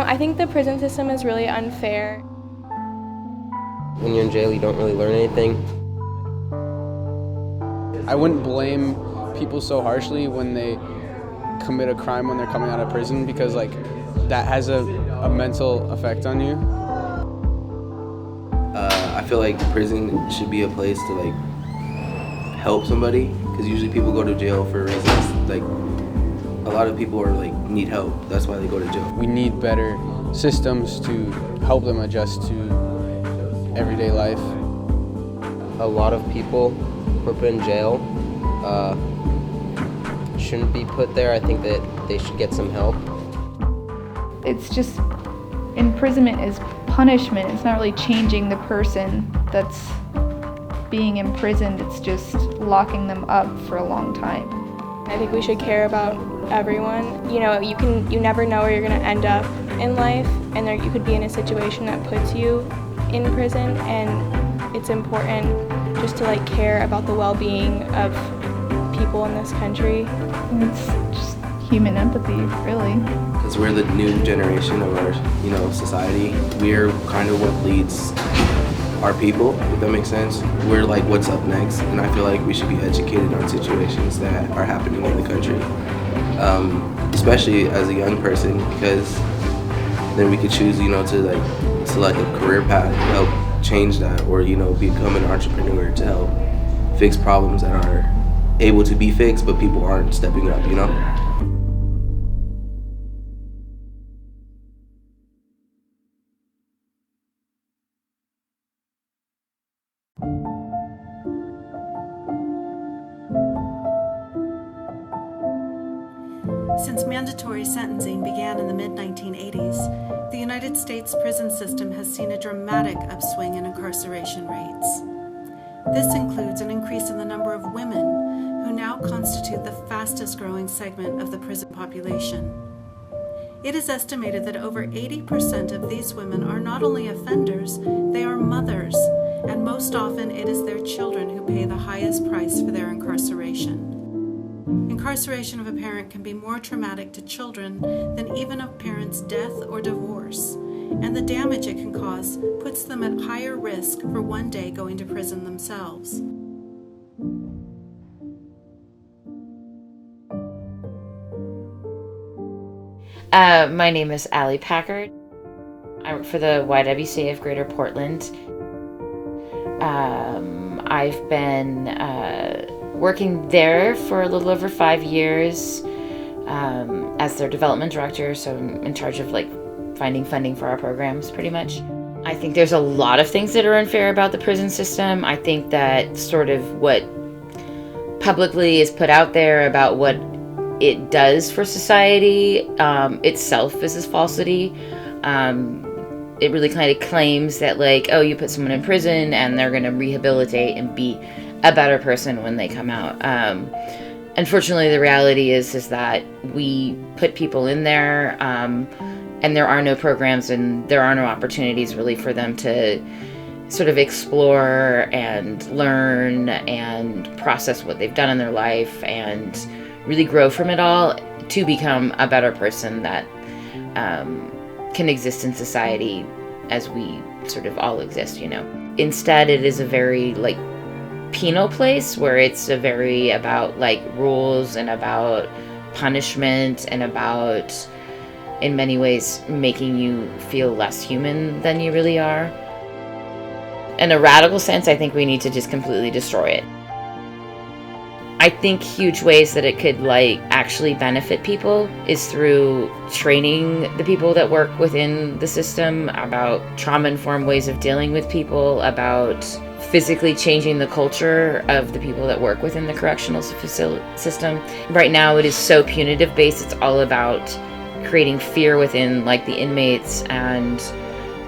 I think the prison system is really unfair. When you're in jail, you don't really learn anything. I wouldn't blame people so harshly when they commit a crime when they're coming out of prison, because like that has a mental effect on you. I feel like prison should be a place to like help somebody, because usually people go to jail for reasons like a lot of people are like need help. That's why they go to jail. We need better systems to help them adjust to everyday life. A lot of people who are put in jail shouldn't be put there. I think that they should get some help. It's just, imprisonment is punishment. It's not really changing the person that's being imprisoned. It's just locking them up for a long time. I think we should care about everyone. You know, you never know where you're going to end up in life, and you could be in a situation that puts you in prison, and it's important just to like care about the well-being of people in this country. It's just human empathy, really. Because we're the new generation of our, society. We're kind of what leads our people, if that makes sense. We're like what's up next, and I feel like we should be educated on situations that are happening in the country, especially as a young person, because then we could choose, to like select a career path to help change that, or become an entrepreneur to help fix problems that are able to be fixed, but people aren't stepping up, Since mandatory sentencing began in the mid-1980s, the United States prison system has seen a dramatic upswing in incarceration rates. This includes an increase in the number of women, who now constitute the fastest growing segment of the prison population. It is estimated that over 80% of these women are not only offenders, they are mothers, and most often it is their children who pay the highest price for their incarceration. Incarceration of a parent can be more traumatic to children than even a parent's death or divorce, and the damage it can cause puts them at higher risk for one day going to prison themselves. My name is Allie Packard. I work for the YWCA of Greater Portland. I've been working there for a little over 5 years as their development director, so I'm in charge of finding funding for our programs pretty much. I think there's a lot of things that are unfair about the prison system. I think that sort of what publicly is put out there about what it does for society itself is this falsity. It really kind of claims that you put someone in prison and they're going to rehabilitate and be a better person when they come out. Unfortunately, the reality is that we put people in there and there are no programs and there are no opportunities really for them to sort of explore and learn and process what they've done in their life and really grow from it all to become a better person that can exist in society as we sort of all exist, Instead, it is a very penal place where it's a very about rules and about punishment and about, in many ways, making you feel less human than you really are. In a radical sense, I think we need to just completely destroy it. I think huge ways that it could actually benefit people is through training the people that work within the system about trauma-informed ways of dealing with people, about physically changing the culture of the people that work within the correctional system. Right now it is so punitive based. It's all about creating fear within the inmates and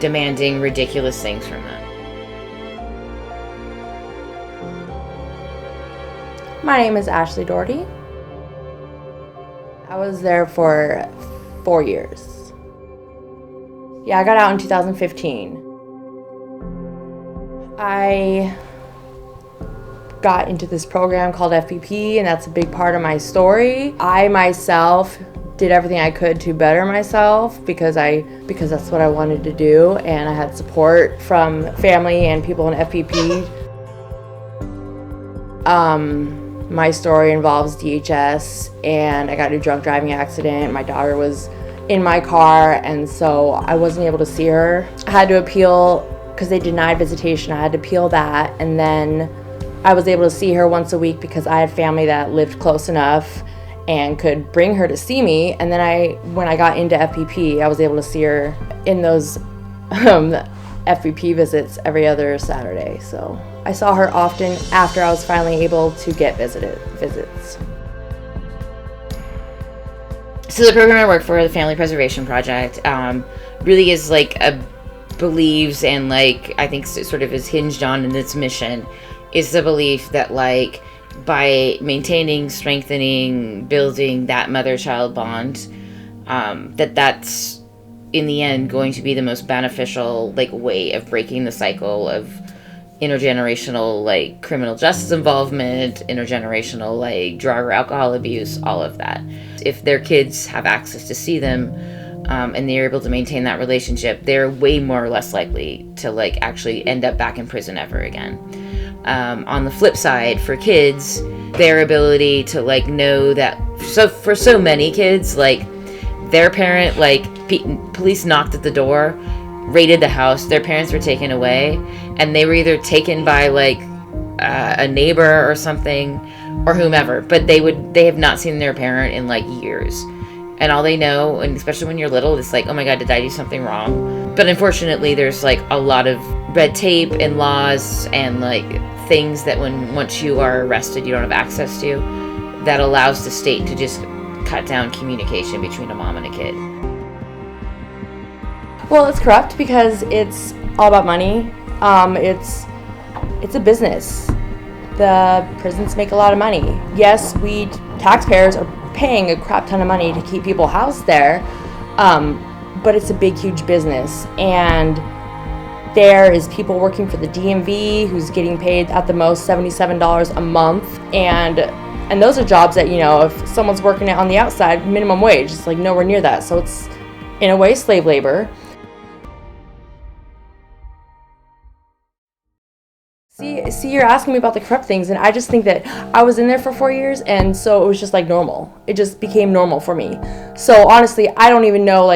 demanding ridiculous things from them. My name is Ashley Dorety. I was there for 4 years. Yeah, I got out in 2015. I got into this program called FPP, and that's a big part of my story. I myself did everything I could to better myself because that's what I wanted to do, and I had support from family and people in FPP. My story involves DHS, and I got in a drunk driving accident. My daughter was in my car, and so I wasn't able to see her. I had to appeal because they denied visitation. I had to appeal that, and then I was able to see her once a week because I had family that lived close enough and could bring her to see me. And then when I got into FPP, I was able to see her in those FPP visits every other Saturday. So I saw her often after I was finally able to get visits. So the program I work for, the Family Preservation Project, really is believes, and I think sort of is hinged on in its mission, is the belief that by maintaining, strengthening, building that mother-child bond, that's in the end going to be the most beneficial way of breaking the cycle of intergenerational criminal justice involvement, intergenerational drug or alcohol abuse, all of that. If their kids have access to see them, and they're able to maintain that relationship, they're way more or less likely to actually end up back in prison ever again. On the flip side, for kids, their ability to know that, for so many kids, their parent, police knocked at the door, raided the house, their parents were taken away, and they were either taken by a neighbor or something, or whomever, but they have not seen their parent in years. And all they know, and especially when you're little, it's oh my God, did I do something wrong? But unfortunately, there's a lot of red tape and laws and things that once you are arrested, you don't have access to, that allows the state to just cut down communication between a mom and a kid. Well, it's corrupt because it's all about money. It's a business. The prisons make a lot of money. Yes, we taxpayers are paying a crap ton of money to keep people housed there, but it's a big, huge business. And there is people working for the DMV who's getting paid at the most $77 a month, and those are jobs that, if someone's working it on the outside, minimum wage, it's nowhere near that. So it's in a way slave labor. See, you're asking me about the corrupt things, and I just think that I was in there for 4 years, and so it was just normal. It just became normal for me. So honestly, I don't even know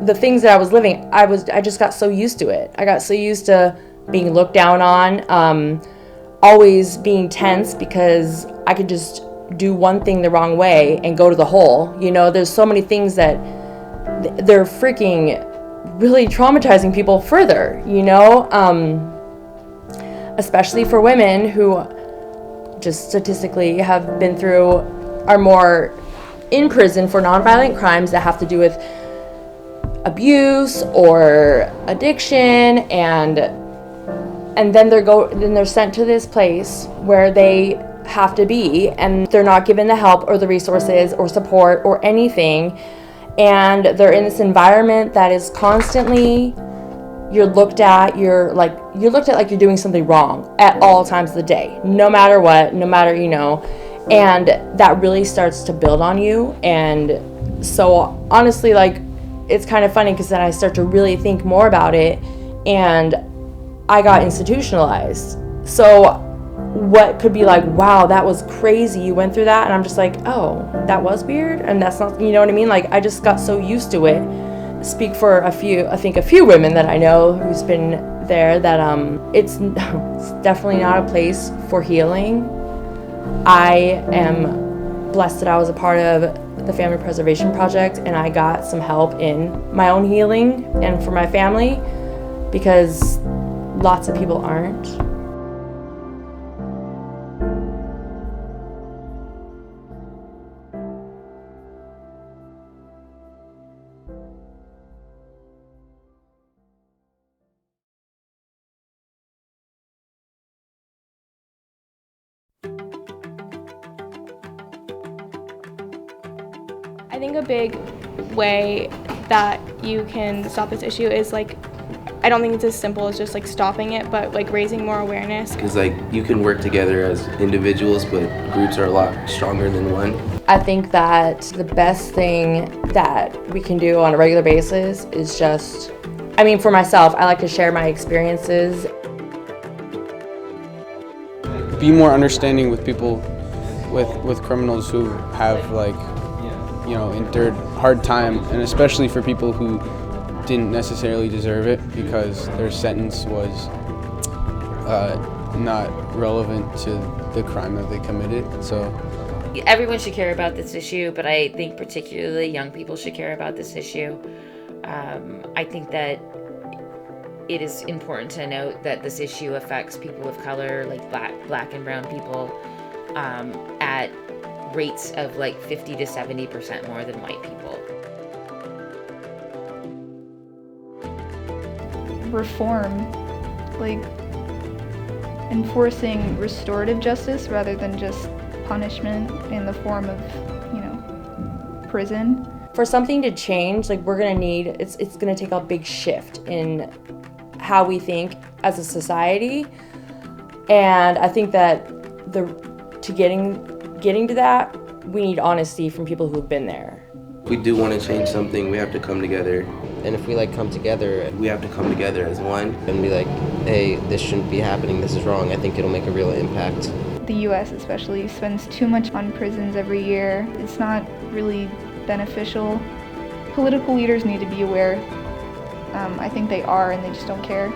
the things that I was living. I just got so used to it. I got so used to being looked down on, always being tense because I could just do one thing the wrong way and go to the hole. There's so many things that they're freaking really traumatizing people further. Especially for women who just statistically are more in prison for nonviolent crimes that have to do with abuse or addiction, and then they're sent to this place where they have to be, and they're not given the help or the resources or support or anything, and they're in this environment that is constantly, you're looked at like you're doing something wrong at all times of the day, no matter what, and that really starts to build on you. And so honestly, it's kind of funny because then I start to really think more about it, and I got institutionalized. So what could be wow, that was crazy, you went through that, and I'm just oh, that was weird, and that's not, what I mean? I just got so used to it. Speak for a few women that I know who's been there, that it's definitely not a place for healing. I am blessed that I was a part of the Family Preservation Project, and I got some help in my own healing and for my family, because lots of people aren't. I think a big way that you can stop this issue is I don't think it's as simple as just stopping it, but raising more awareness. Because you can work together as individuals, but groups are a lot stronger than one. I think that the best thing that we can do on a regular basis is just, for myself, I like to share my experiences. Be more understanding with people, with criminals who have endured hard time, and especially for people who didn't necessarily deserve it because their sentence was not relevant to the crime that they committed. So everyone should care about this issue, but I think particularly young people should care about this issue. I think that it is important to note that this issue affects people of color, like black and brown people, at rates of 50 to 70% more than white people. Reform, enforcing restorative justice rather than just punishment in the form of, prison. For something to change, we're gonna need, it's gonna take a big shift in how we think as a society. And I think that getting to that, we need honesty from people who've been there. If we do want to change something, we have to come together. And if we come together, we have to come together as one. And be like, hey, this shouldn't be happening, this is wrong, I think it'll make a real impact. The U.S. especially spends too much on prisons every year. It's not really beneficial. Political leaders need to be aware. I think they are, and they just don't care.